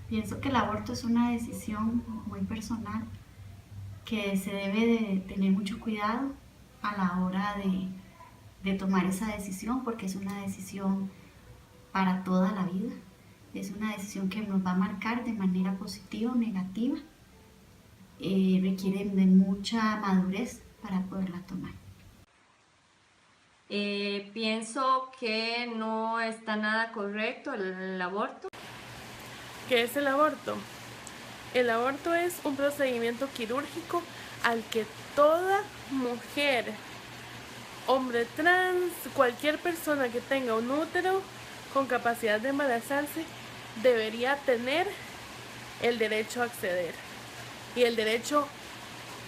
Pienso que el aborto es una decisión muy personal que se debe de tener mucho cuidado a la hora de tomar esa decisión porque es una decisión para toda la vida. Es una decisión que nos va a marcar de manera positiva o negativa. Requiere de mucha madurez para poderla tomar. Pienso que no está nada correcto el aborto. ¿Qué es el aborto? El aborto es un procedimiento quirúrgico al que toda mujer, hombre trans, cualquier persona que tenga un útero con capacidad de embarazarse debería tener el derecho a acceder. Y el derecho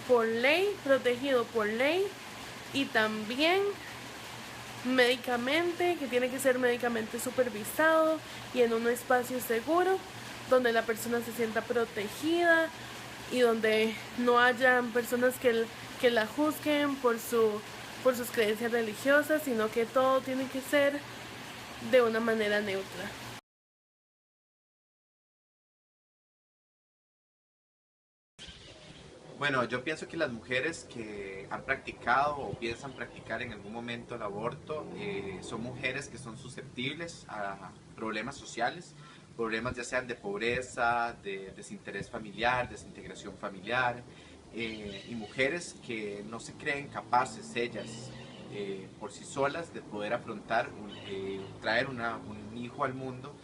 por ley, protegido por ley, y también médicamente, que tiene que ser médicamente supervisado y en un espacio seguro donde la persona se sienta protegida y donde no haya personas que la juzguen por sus creencias religiosas, sino que todo tiene que ser de una manera neutra. Bueno, yo pienso que las mujeres que han practicado o piensan practicar en algún momento el aborto son mujeres que son susceptibles a problemas sociales, problemas ya sean de pobreza, de desinterés familiar, desintegración familiar, y mujeres que no se creen capaces ellas por sí solas de poder afrontar, traer un hijo al mundo,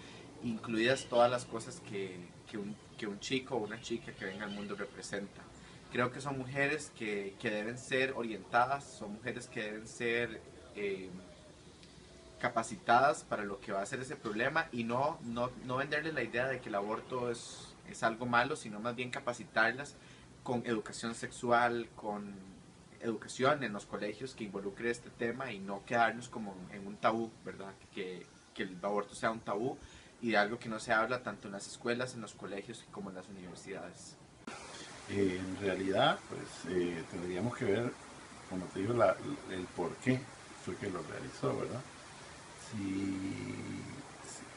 incluidas todas las cosas que un chico o una chica que venga al mundo representa. Creo que son mujeres que deben ser orientadas, son mujeres que deben ser eh, capacitadas para lo que va a ser ese problema y no venderles la idea de que el aborto es algo malo, sino más bien capacitarlas con educación sexual, con educación en los colegios que involucre este tema y no quedarnos como en un tabú, ¿verdad? Que el aborto sea un tabú y de algo que no se habla tanto en las escuelas, en los colegios como en las universidades. En realidad, pues tendríamos que ver, como te digo, el por qué fue que lo realizó, ¿verdad?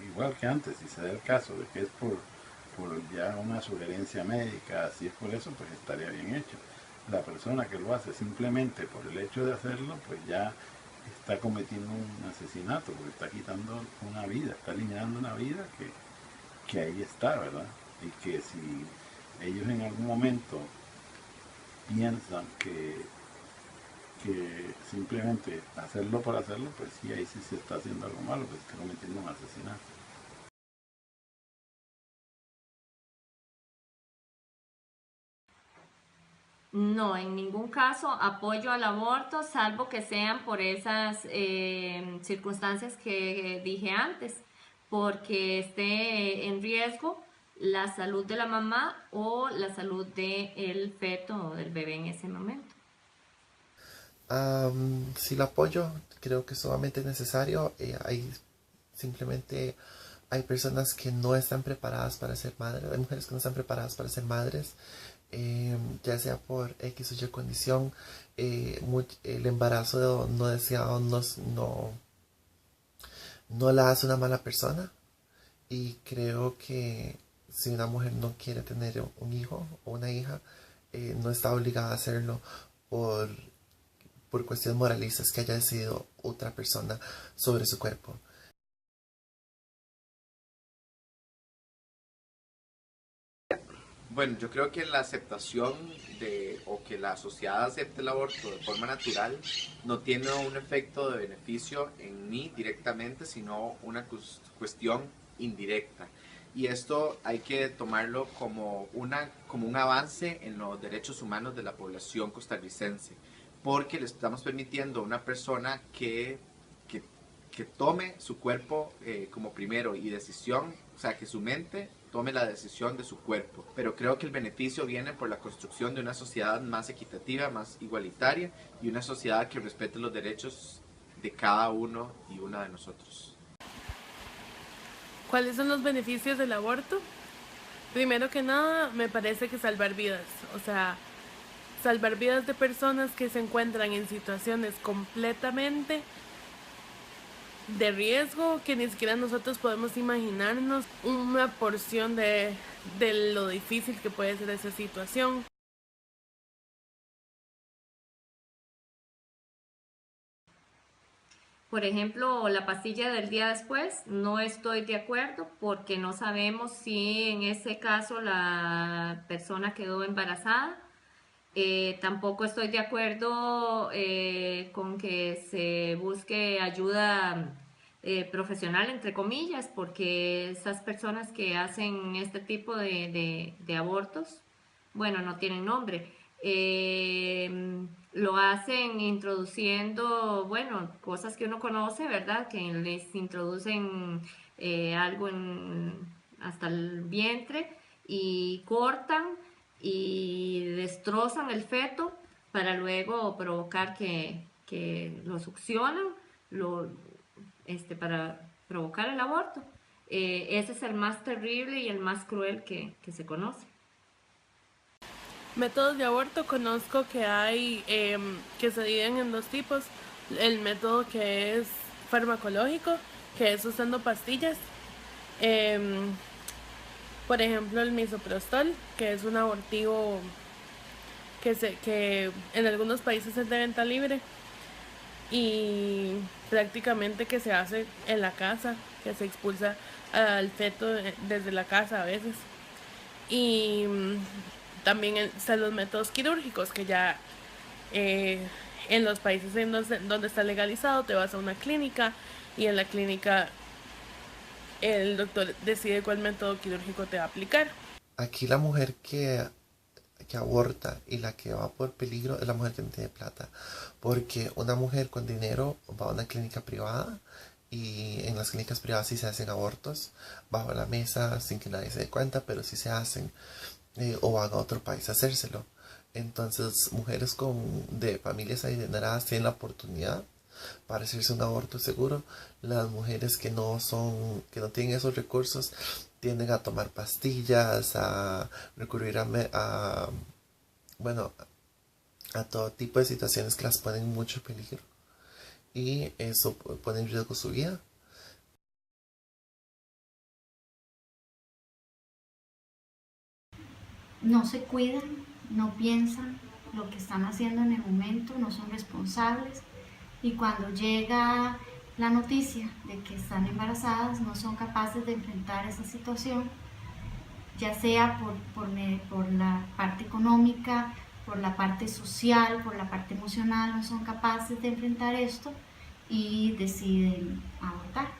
Igual que antes, si se da el caso de que es por ya una sugerencia médica, si es por eso, pues estaría bien hecho. La persona que lo hace simplemente por el hecho de hacerlo, pues ya está cometiendo un asesinato, porque está quitando una vida, está eliminando una vida que ahí está, ¿verdad? Y que si ellos en algún momento piensan que simplemente hacerlo por hacerlo, pues sí, ahí sí se está haciendo algo malo, pues está cometiendo un asesinato. No, en ningún caso apoyo al aborto, salvo que sean por esas circunstancias que dije antes, porque esté en riesgo la salud de la mamá o la salud del feto o del bebé en ese momento. Sí lo apoyo, creo que es sumamente necesario. Simplemente hay personas que no están preparadas para ser madres, hay mujeres que no están preparadas para ser madres, ya sea por X o Y condición. El embarazo no deseado no la hace una mala persona, y creo que si una mujer no quiere tener un hijo o una hija, no está obligada a hacerlo por cuestiones moralistas que haya decidido otra persona sobre su cuerpo. Bueno, yo creo que la aceptación o que la sociedad acepte el aborto de forma natural no tiene un efecto de beneficio en mí directamente, sino una cuestión indirecta. Y esto hay que tomarlo como un avance en los derechos humanos de la población costarricense, porque le estamos permitiendo a una persona que, que tome su cuerpo como primero y decisión, o sea, que su mente tome la decisión de su cuerpo. Pero creo que el beneficio viene por la construcción de una sociedad más equitativa, más igualitaria y una sociedad que respete los derechos de cada uno y una de nosotros. ¿Cuáles son los beneficios del aborto? Primero que nada, me parece que salvar vidas, o sea, salvar vidas de personas que se encuentran en situaciones completamente de riesgo que ni siquiera nosotros podemos imaginarnos una porción de lo difícil que puede ser esa situación. Por ejemplo, la pastilla del día después, no estoy de acuerdo porque no sabemos si en ese caso la persona quedó embarazada. Tampoco estoy de acuerdo con que se busque ayuda profesional, entre comillas, porque esas personas que hacen este tipo de abortos, bueno, no tienen nombre, lo hacen introduciendo, bueno, cosas que uno conoce, ¿verdad? Que les introducen algo hasta el vientre y cortan y destrozan el feto para luego provocar que lo succionan para provocar el aborto. Ese es el más terrible y el más cruel que se conoce. Métodos de aborto conozco que hay que se dividen en dos tipos. El método que es farmacológico, que es usando pastillas. Por ejemplo, el misoprostol, que es un abortivo que en algunos países es de venta libre y prácticamente que se hace en la casa, que se expulsa al feto desde la casa a veces. Y también están los métodos quirúrgicos, que ya en los países donde está legalizado te vas a una clínica y en la clínica el doctor decide cuál método quirúrgico te va a aplicar. Aquí la mujer que aborta y la que va por peligro es la mujer que no tiene plata, porque una mujer con dinero va a una clínica privada y en las clínicas privadas sí se hacen abortos bajo la mesa sin que nadie se dé cuenta, pero sí se hacen, o van a otro país a hacérselo. Entonces mujeres de familias adineradas tienen la oportunidad para hacerse un aborto seguro. Las mujeres que no tienen esos recursos tienden a tomar pastillas, a recurrir a todo tipo de situaciones que las ponen en mucho peligro y eso pone en riesgo su vida. No se cuidan, no piensan lo que están haciendo en el momento, no son responsables y cuando llega la noticia de que están embarazadas no son capaces de enfrentar esa situación, ya sea por la parte económica, por la parte social, por la parte emocional, no son capaces de enfrentar esto y deciden abortar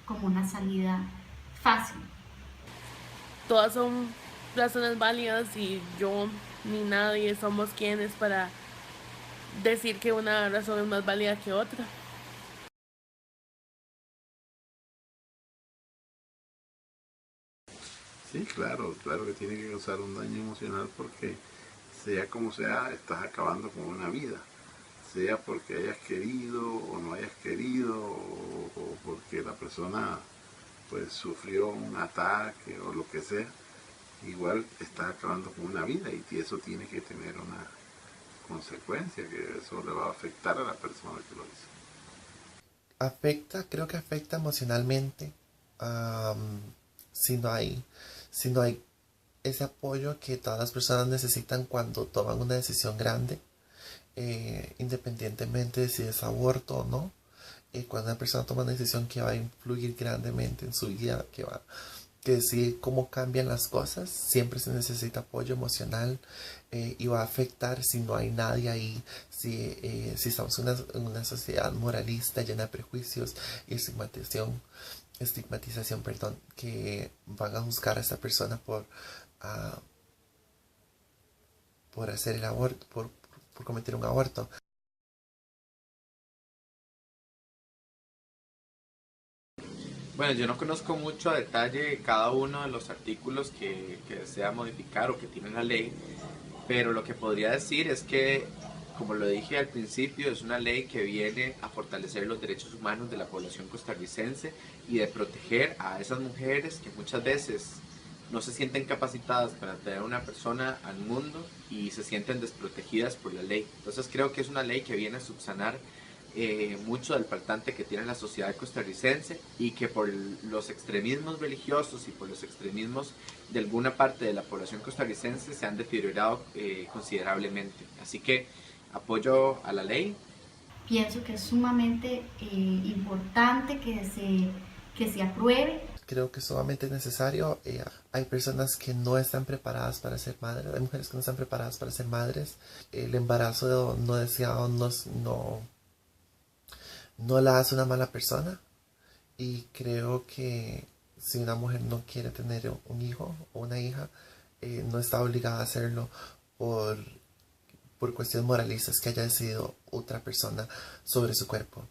como una salida fácil. Todas son razones válidas y yo ni nadie somos quienes para decir que una razón es más válida que otra. Sí, claro que tiene que causar un daño emocional porque sea como sea, estás acabando con una vida. Sea porque hayas querido o no hayas querido o porque la persona pues sufrió un ataque o lo que sea, igual estás acabando con una vida y eso tiene que tener una consecuencia, que eso le va a afectar a la persona que lo hizo. Creo que afecta emocionalmente, si no hay ese apoyo que todas las personas necesitan cuando toman una decisión grande, independientemente de si es aborto o no. Cuando una persona toma una decisión que va a influir grandemente en su vida, que decide cómo cambian las cosas, siempre se necesita apoyo emocional, y va a afectar si no hay nadie ahí, si estamos en una sociedad moralista llena de prejuicios y estigmatización, que van a juzgar a esta persona por hacer el aborto, por cometer un aborto. Bueno, yo no conozco mucho a detalle cada uno de los artículos que desea modificar o que tiene la ley, pero lo que podría decir es que, como lo dije al principio, es una ley que viene a fortalecer los derechos humanos de la población costarricense y de proteger a esas mujeres que muchas veces no se sienten capacitadas para traer a una persona al mundo y se sienten desprotegidas por la ley. Entonces creo que es una ley que viene a subsanar mucho del faltante que tiene la sociedad costarricense y que por los extremismos religiosos y por los extremismos de alguna parte de la población costarricense se han deteriorado considerablemente. Así que apoyo a la ley. Pienso que es sumamente importante que se apruebe. Creo que es sumamente necesario. Hay personas que no están preparadas para ser madres, hay mujeres que no están preparadas para ser madres. El embarazo no deseado no la hace una mala persona. Y creo que si una mujer no quiere tener un hijo o una hija, no está obligada a hacerlo por cuestiones moralistas que haya decidido otra persona sobre su cuerpo.